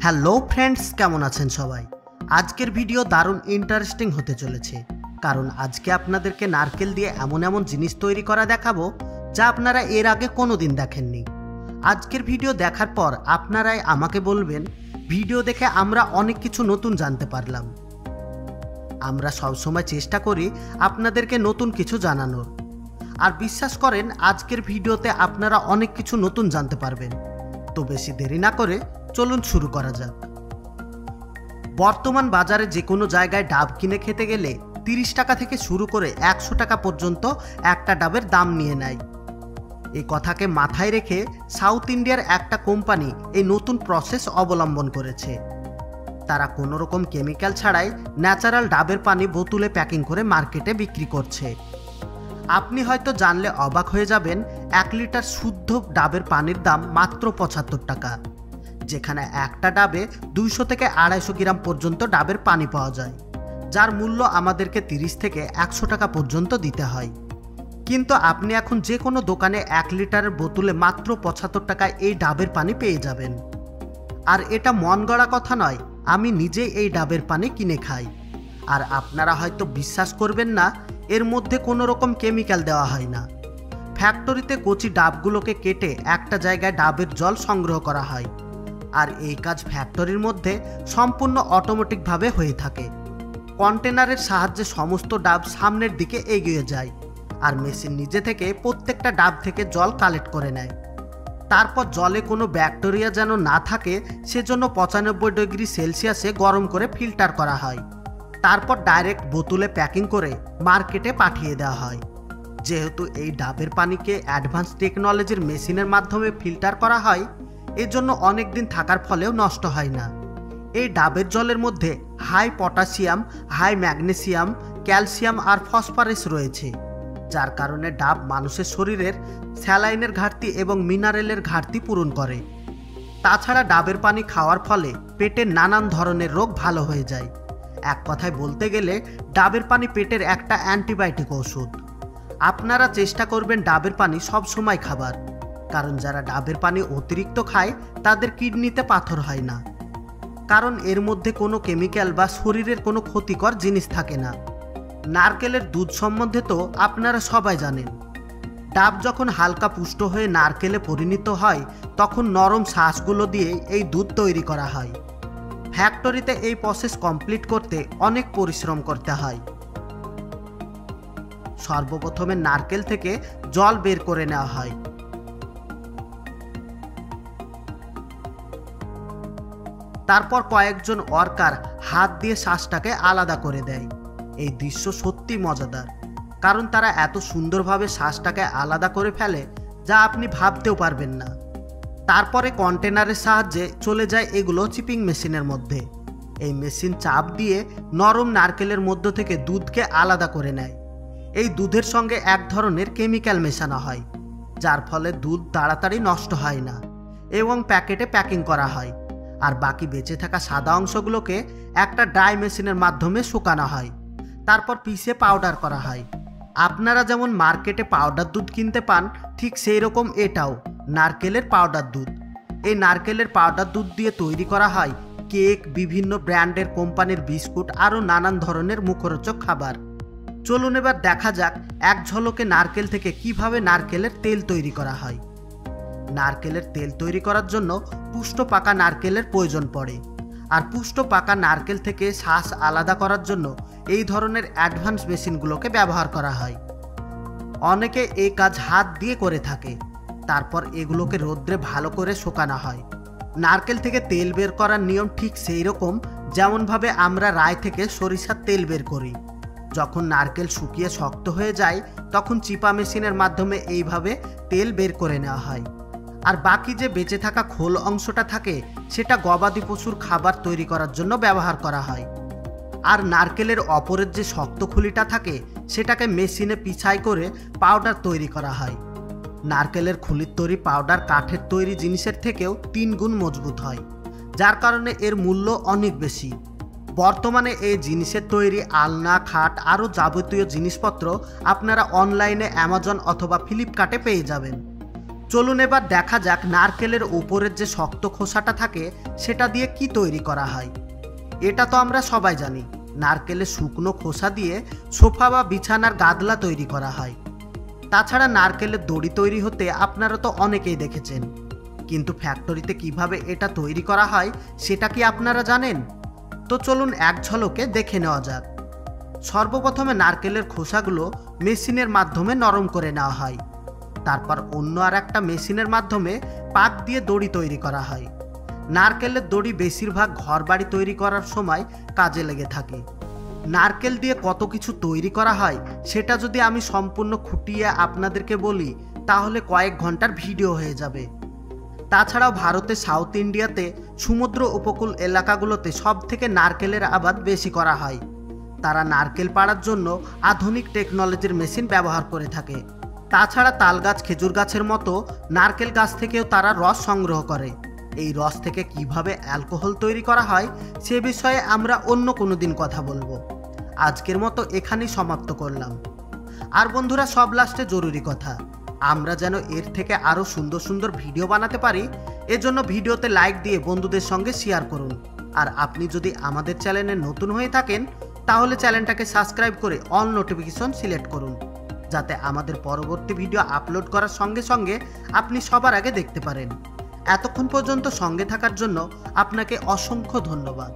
Hello friends, কেমন আছেন সবাই? আজকের ভিডিও দারুণ ইন্টারেস্টিং হতে চলেছে, কারণ আজকে আপনাদেরকে নারকেল দিয়ে এমন এমন জিনিস তৈরি করা দেখাবো যা আপনারা এর আগে কোনোদিন দেখেননি। আজকের ভিডিও দেখার পর আপনারাই আমাকে বলবেন, ভিডিও দেখে আমরা অনেক কিছু নতুন জানতে পারলাম। আমরা সবসময় চেষ্টা করি আপনাদেরকে নতুন কিছু জানানোর, আর বিশ্বাস করেন আজকের ভিডিওতে আপনারা অনেক কিছু নতুন জানতে পারবেন। তো বেশি দেরি না করে চলুন শুরু করা যাক। বর্তমান বাজারে যে কোনো জায়গায় ডাব কিনে খেতে গেলে 30 টাকা থেকে শুরু করে 100 টাকা পর্যন্ত একটা ডাবের দাম নিয়ে নেয়। এই কথাকে মাথায় রেখে সাউথ ইন্ডিয়ার একটা কোম্পানি এই নতুন প্রসেস অবলম্বন করেছে। তারা কোনো রকম কেমিক্যাল ছাড়াই ন্যাচারাল ডাবের পানি বোতলে প্যাকিং করে মার্কেটে বিক্রি করছে। আপনি হয়তো জানলে অবাক হয়ে যাবেন, 1 লিটার শুদ্ধ ডাবের পানির দাম মাত্র 75 টাকা, যেখানে একটা ডাবে 200 থেকে 250 গ্রাম পর্যন্ত ডাবের পানি পাওয়া যায়, যার মূল্য আমাদেরকে 30 থেকে 100 টাকা পর্যন্ত দিতে হয়। কিন্তু আপনি এখন যে কোনো দোকানে 1 লিটারের বোতলে মাত্র 75 টাকায় এই ডাবের পানি পেয়ে যাবেন। আর এটা মন গড়া কথা নয়, আমি নিজেই এই ডাবের পানি কিনে খাই। আর আপনারা হয়তো বিশ্বাস করবেন না, এর মধ্যে কোনো রকম কেমিক্যাল দেওয়া হয় না। ফ্যাক্টরিতে কচি ডাবগুলোকে কেটে একটা জায়গায় ডাবের জল সংগ্রহ করা হয়, আর এই কাজ ফ্যাক্টরির মধ্যে সম্পূর্ণ অটোমেটিকভাবে হয়ে থাকে। কন্টেনারের সাহায্যে সমস্ত ডাব সামনের দিকে এগিয়ে যায়, আর মেশিন নিজে থেকে প্রত্যেকটা ডাব থেকে জল কালেক্ট করে নেয়। তারপর জলে কোনো ব্যাকটেরিয়া যেন না থাকে সেজন্য 95 ডিগ্রি সেলসিয়াসে গরম করে ফিল্টার করা হয়। তারপর ডাইরেক্ট বোতলে প্যাকিং করে মার্কেটে পাঠিয়ে দেওয়া হয়। যেহেতু এই ডাবের পানিকে অ্যাডভান্স টেকনোলজির মেশিনের মাধ্যমে ফিল্টার করা হয়, এজন্য অনেক দিন থাকার ফলেও নষ্ট হয় না। এই ডাবের জলের মধ্যে high potassium, high magnesium, calcium আর ফসফরাস রয়েছে, যার কারণে ডাব মানুষের শরীরের স্যালাইনের ঘাটতি এবং মিনারেলের ঘাটতি পূরণ করে। তাছাড়া ডাবের পানি খাওয়ার ফলে পেটের নানান ধরনের রোগ ভালো হয়ে যায়। এক কথায় বলতে গেলে ডাবের পানি পেটের একটা অ্যান্টিবায়োটিক ওষুধ। আপনারা চেষ্টা করবেন ডাবের পানি সব সময় খাবার, কারণ যারা ডাবের পানি অতিরিক্ত খায় তাদের কিডনিতে পাথর হয় না, কারণ এর মধ্যে কোনো কেমিক্যাল বা শরীরের কোনো ক্ষতিকর জিনিস থাকে না। নারকেলের দুধ সম্বন্ধে তো আপনারা সবাই জানেন। ডাব যখন হালকা পুষ্ট হয়ে নারকেলে পরিণত হয়, তখন নরম শাঁসগুলো দিয়ে এই দুধ তৈরি করা হয়। ফ্যাক্টরিতে এই প্রসেস কমপ্লিট করতে অনেক পরিশ্রম করতে হয়। সর্বপ্রথমে নারকেল থেকে জল বের করে নেওয়া হয়। তারপর কয়েকজন ওয়ার্কার হাত দিয়ে শাঁসটাকে আলাদা করে দেয়। এই দৃশ্য সত্যি মজাদার, কারণ তারা এত সুন্দরভাবে শাঁসটাকে আলাদা করে ফেলে যা আপনি ভাবতেও পারবেন না। তারপরে কন্টেনারের সাহায্যে চলে যায় এগুলো চিপিং মেশিনের মধ্যে। এই মেশিন চাপ দিয়ে নরম নারকেলের মধ্য থেকে দুধকে আলাদা করে নেয়। এই দুধের সঙ্গে এক ধরনের কেমিক্যাল মেশানো হয়, যার ফলে দুধ তাড়াতাড়ি নষ্ট হয় না এবং প্যাকেটে প্যাকিং করা হয়। আর বাকি বেঁচে থাকা সাদা অংশগুলোকে একটা ড্রাই মেশিনের মাধ্যমে শুকানো হয়, তারপর পিষে পাউডার করা হয়। আপনারা যেমন মার্কেটে পাউডার দুধ কিনতে পান, ঠিক সেই রকম এটাও নারকেলের পাউডার দুধ। এই নারকেলের পাউডার দুধ দিয়ে তৈরি করা হয় কেক, বিভিন্ন ব্র্যান্ডের কোম্পানির বিস্কুট, আরও নানান ধরনের মুখরোচক খাবার। চলুন এবার দেখা যাক এক ঝলকে নারকেল থেকে কিভাবে নারকেলের তেল তৈরি করা হয়। নারকেলের তেল তৈরি করার জন্য পুষ্ট পাকা নারকেলের প্রয়োজন পড়ে, আর পুষ্ট পাকা নারকেল থেকে শাঁস আলাদা করার জন্য এই ধরনের অ্যাডভান্স মেশিনগুলোকে ব্যবহার করা হয়। অনেকে এই কাজ হাত দিয়ে করে থাকে। তারপর এগুলোকে রোদ্রে ভালো করে শুকানো হয়। নারকেল থেকে তেল বের করার নিয়ম ঠিক সেই রকম যেমনভাবে আমরা রায় থেকে সরিষার তেল বের করি। যখন নারকেল শুকিয়ে শক্ত হয়ে যায়, তখন চিপা মেশিনের মাধ্যমে এইভাবে তেল বের করে নেওয়া হয়। আর বাকি যে বেঁচে থাকা খোল অংশটা থাকে, সেটা গবাদি পশুর খাবার তৈরি করার জন্য ব্যবহার করা হয়। আর নারকেলের অপরের যে শক্ত খুলিটা থাকে, সেটাকে মেশিনে পিছাই করে পাউডার তৈরি করা হয়। নারকেলের খুলির তৈরি পাউডার কাঠের তৈরি জিনিসের থেকেও 3 গুণ মজবুত হয়, যার কারণে এর মূল্য অনেক বেশি। বর্তমানে এই জিনিসের তৈরি আলনা, খাট আরও যাবতীয় জিনিসপত্র আপনারা অনলাইনে অ্যামাজন অথবা ফ্লিপকার্টে পেয়ে যাবেন। চলুন এবার দেখা যাক নারকেলের উপরের যে শক্ত খোসাটা থাকে সেটা দিয়ে কি তৈরি করা হয়। এটা তো আমরা সবাই জানি, নারকেলের শুকনো খোসা দিয়ে সোফা বা বিছানার গাদলা তৈরি করা হয়। তাছাড়া নারকেলের দড়ি তৈরি হতে আপনারা তো অনেকেই দেখেছেন, কিন্তু ফ্যাক্টরিতে কিভাবে এটা তৈরি করা হয় সেটা কি আপনারা জানেন? তো চলুন এক ঝলকে দেখে নেওয়া যাক। সর্বপ্রথমে নারকেলের খোসাগুলো মেশিনের মাধ্যমে নরম করে নেওয়া হয়। তারপর অন্য আর একটা মেশিনের মাধ্যমে পাক দিয়ে দড়ি তৈরি করা হয়। নারকেলের দড়ি বেশিরভাগ ঘরবাড়ি তৈরি করার সময় কাজে লেগে থাকে। নারকেল দিয়ে কত কিছু তৈরি করা হয় সেটা যদি আমি সম্পূর্ণ খুঁটিয়ে আপনাদেরকে বলি তাহলে কয়েক ঘন্টার ভিডিও হয়ে যাবে। তাছাড়াও ভারতে সাউথ ইন্ডিয়াতে সমুদ্র উপকূল এলাকাগুলোতে সব থেকে নারকেলের আবাদ বেশি করা হয়। তারা নারকেল পাড়ার জন্য আধুনিক টেকনোলজির মেশিন ব্যবহার করে থাকে। তাছাড়া তাল গাছ, খেজুর গাছের মতো নারকেল গাছ থেকেও তারা রস সংগ্রহ করে। এই রস থেকে কিভাবে অ্যালকোহল তৈরি করা হয় সে বিষয়ে আমরা অন্য কোনো দিন কথা বলবো। আজকের মতো এখানেই সমাপ্ত করলাম। আর বন্ধুরা, সব লাস্টে জরুরি কথা, আমরা যেন এর থেকে আরও সুন্দর সুন্দর ভিডিও বানাতে পারি, এজন্য ভিডিওতে লাইক দিয়ে বন্ধুদের সঙ্গে শেয়ার করুন। আর আপনি যদি আমাদের চ্যানেলে নতুন হয়ে থাকেন তাহলে চ্যানেলটাকে সাবস্ক্রাইব করে অল নোটিফিকেশন সিলেক্ট করুন, যাতে আমাদের পরবর্তী ভিডিও আপলোড করার সঙ্গে সঙ্গে আপনি সবার আগে দেখতে পারেন। এতক্ষণ পর্যন্ত সঙ্গে থাকার জন্য আপনাকে অসংখ্য ধন্যবাদ।